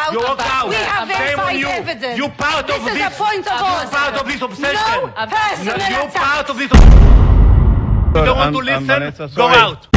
out. You walk out. We have Shame on verified you. evidence. You part this of is this. a point of You order. part of this obsession. No personal You attack. part of this. You don't want to listen? Go out.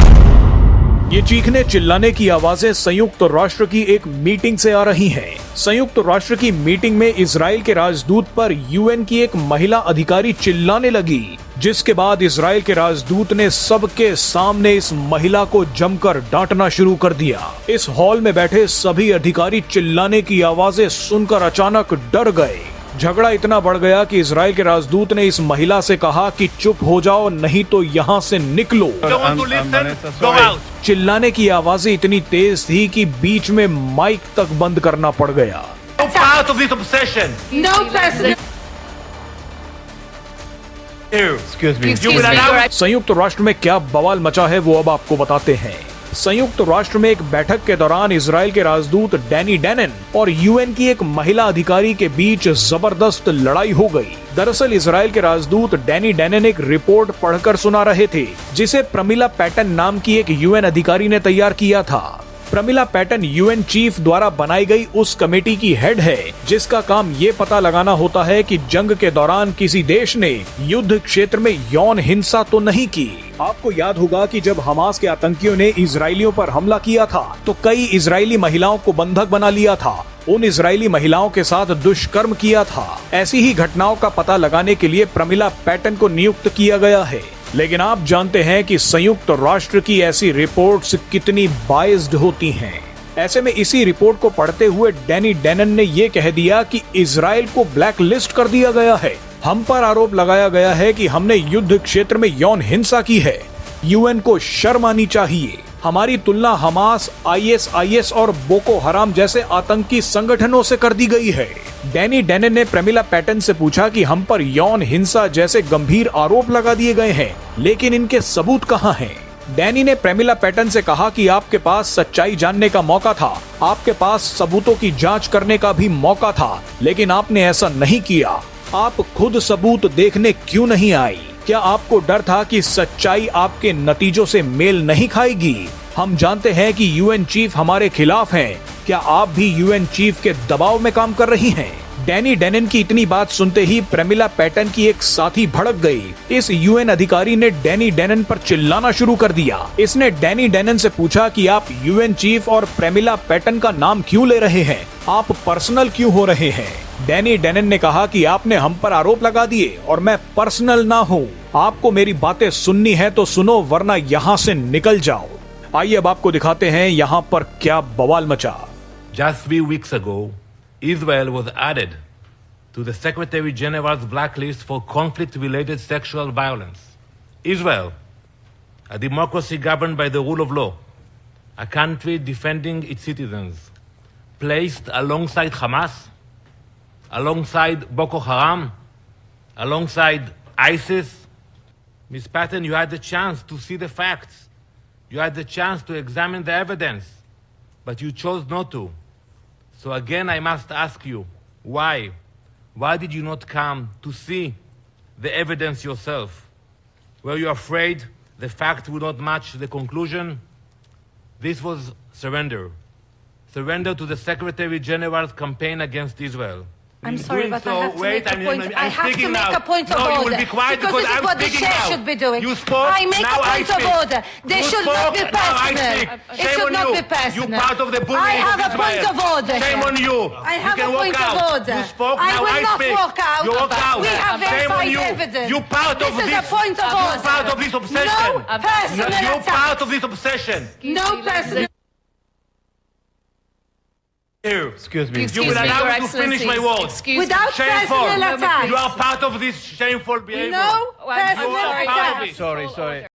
ये चीखने चिल्लाने की आवाजें संयुक्त राष्ट्र की एक meeting से आ रही हैं। संयुक्त राष्ट्र की मीटिंग में इजराइल के राजदूत पर यूएन की एक महिला अधिकारी चिल्लाने लगी, जिसके बाद इजराइल के राजदूत ने सबके सामने इस महिला को जमकर डांटना शुरू कर दिया। इस हॉल में बैठे सभी अधिकारी चिल्लाने की आवाजें सुनकर अचानक डर गए। झगड़ा इतना बढ़ गया कि इजराइल के राजदूत ने इस महिला से कहा कि चुप हो जाओ, नहीं तो यहाँ से निकलो। चिल्लाने की आवाजें इतनी तेज थी कि बीच में माइक तक बंद करना पड़ गया। संयुक्त राष्ट्र में क्या बवाल मचा है वो अब आपको बताते हैं। संयुक्त राष्ट्र में एक बैठक के दौरान इजराइल के राजदूत डैनी डेनन और यूएन की एक महिला अधिकारी के बीच जबरदस्त लड़ाई हो गई। दरअसल इजराइल के राजदूत डैनी डेनन एक रिपोर्ट पढ़कर सुना रहे थे, जिसे प्रमिला पैटन नाम की एक यूएन अधिकारी ने तैयार किया था। प्रमिला पैटन यूएन चीफ द्वारा बनाई गई उस कमेटी की हेड है, जिसका काम ये पता लगाना होता है कि जंग के दौरान किसी देश ने युद्ध क्षेत्र में यौन हिंसा तो नहीं की। आपको याद होगा कि जब हमास के आतंकियों ने इजरायलियों पर हमला किया था तो कई इजरायली महिलाओं को बंधक बना लिया था, उन इजरायली महिलाओं के साथ दुष्कर्म किया था। ऐसी ही घटनाओं का पता लगाने के लिए प्रमिला पैटन को नियुक्त किया गया है। लेकिन आप जानते हैं कि संयुक्त राष्ट्र की ऐसी रिपोर्ट्स कितनी बायस्ड होती हैं। ऐसे में इसी रिपोर्ट को पढ़ते हुए डैनी डेनन ने ये कह दिया कि इजराइल को ब्लैक लिस्ट कर दिया गया है। हम पर आरोप लगाया गया है कि हमने युद्ध क्षेत्र में यौन हिंसा की है। यूएन को शर्म आनी चाहिए। हमारी तुलना हमास, आईएसआईएस और बोको हराम जैसे आतंकी संगठनों से कर दी गई है। डैनी डेनन ने प्रमिला पैटन से पूछा कि हम पर यौन हिंसा जैसे गंभीर आरोप लगा दिए गए हैं, लेकिन इनके सबूत कहाँ हैं? डैनी ने प्रमिला पैटन से कहा कि आपके पास सच्चाई जानने का मौका था, आपके पास सबूतों की जांच करने का भी मौका था, लेकिन आपने ऐसा नहीं किया। आप खुद सबूत देखने क्यों नहीं आई? क्या आपको डर था कि सच्चाई आपके नतीजों से मेल नहीं खाएगी? हम जानते हैं कि यूएन चीफ हमारे खिलाफ हैं। क्या आप भी यूएन चीफ के दबाव में काम कर रही हैं? डैनी डेनन की इतनी बात सुनते ही प्रमिला पैटन की एक साथी भड़क गई। इस यूएन अधिकारी ने डैनी डेनन पर चिल्लाना शुरू कर दिया। इसने डैनी डेनन से पूछा कि आप यूएन चीफ और प्रमिला पैटन का नाम क्यों ले रहे हैं? आप पर्सनल क्यों हो रहे हैं? डैनी डेनन ने कहा कि आपने हम पर आरोप लगा दिए और मैं पर्सनल ना हूँ। आपको मेरी बातें सुननी है तो सुनो, वरना यहाँ से निकल जाओ। आइए अब आपको दिखाते हैं यहाँ पर क्या बवाल मचा। Just 3 weeks ago, Israel was added to the Secretary General's blacklist for conflict-related sexual violence. Israel, a democracy governed by the rule of law, a country defending its citizens, placed alongside Hamas, alongside Boko Haram, alongside ISIS. Ms. Patton, you had the chance to see the facts. You had the chance to examine the evidence, but you chose not to. So again, I must ask you, why? Why did you not come to see the evidence yourself? Were you afraid the fact would not match the conclusion? This was surrender. Surrender to the Secretary General's campaign against Israel. I'm sorry, but so, I have to wait, make a point. I have to make now. a point of no, order. You will be quiet because this is I'm what the speaking chair now. should be doing. You spoke, I make now a point of order. They should not be personal. It should not be personal. You part of the bullying I have of a point Israel. of order. Shame on you. I have you can a point walk of out. order. You spoke, I now will I not speak. walk out. You walk out. We have Shame on verified you. evidence. You part of This is a point of order. You part of this obsession. No personal You attack. part of this obsession. No personal. Excuse me. Excuse You will me, allow Your me to finish my Excellency. words. Excuse Without Shameful. personal attack. You are part of this shameful behavior. No I'm personal sorry. part of attack. it. Sorry.